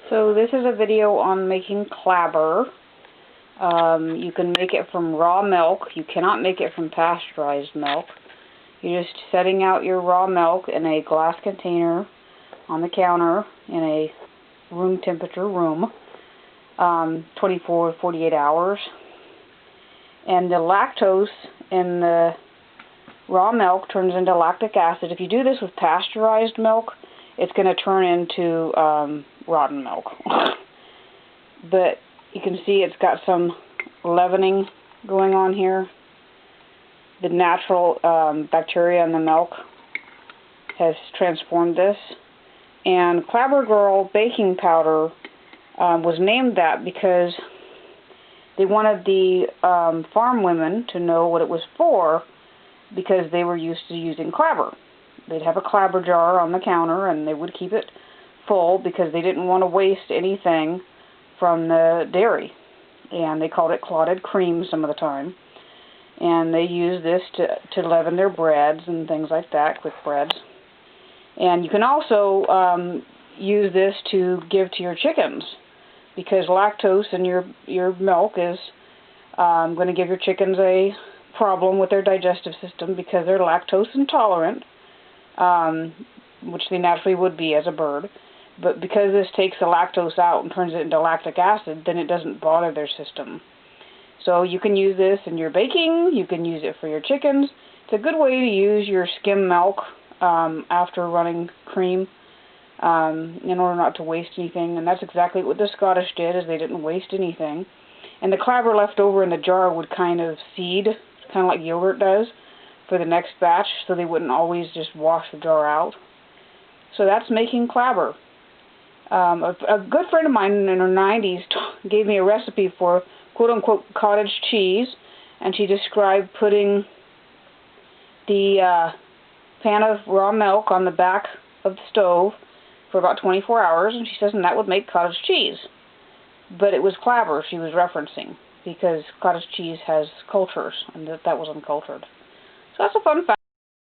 So this is a video on making clabber. You can make it from raw milk. You cannot make it from pasteurized milk. You're just setting out your raw milk in a glass container on the counter in a room temperature room, 24 to 48 hours. And the lactose in the raw milk turns into lactic acid. If you do this with pasteurized milk, it's going to turn into rotten milk. But you can see it's got some leavening going on here. The natural bacteria in the milk has transformed this. And Clabber Girl baking powder was named that because they wanted the farm women to know what it was for, because they were used to using clabber. They'd have a clabber jar on the counter and they would keep it full because they didn't want to waste anything from the dairy. And they called it clotted cream some of the time. And they used this to leaven their breads and things like that, quick breads. And you can also use this to give to your chickens, because lactose in your milk is going to give your chickens a problem with their digestive system because they're lactose intolerant, which they naturally would be as a bird. But because this takes the lactose out and turns it into lactic acid, then it doesn't bother their system. So you can use this in your baking, you can use it for your chickens. It's a good way to use your skim milk after running cream in order not to waste anything. And that's exactly what the Scottish did, is they didn't waste anything. And the clabber left over in the jar would kind of seed, kind of like yogurt does, for the next batch, so they wouldn't always just wash the jar out. So that's making clabber. A good friend of mine in her 90s gave me a recipe for quote-unquote cottage cheese, and she described putting the pan of raw milk on the back of the stove for about 24 hours, and she says, and that would make cottage cheese. But it was clabber she was referencing, because cottage cheese has cultures, and that was uncultured. So that's a fun fact.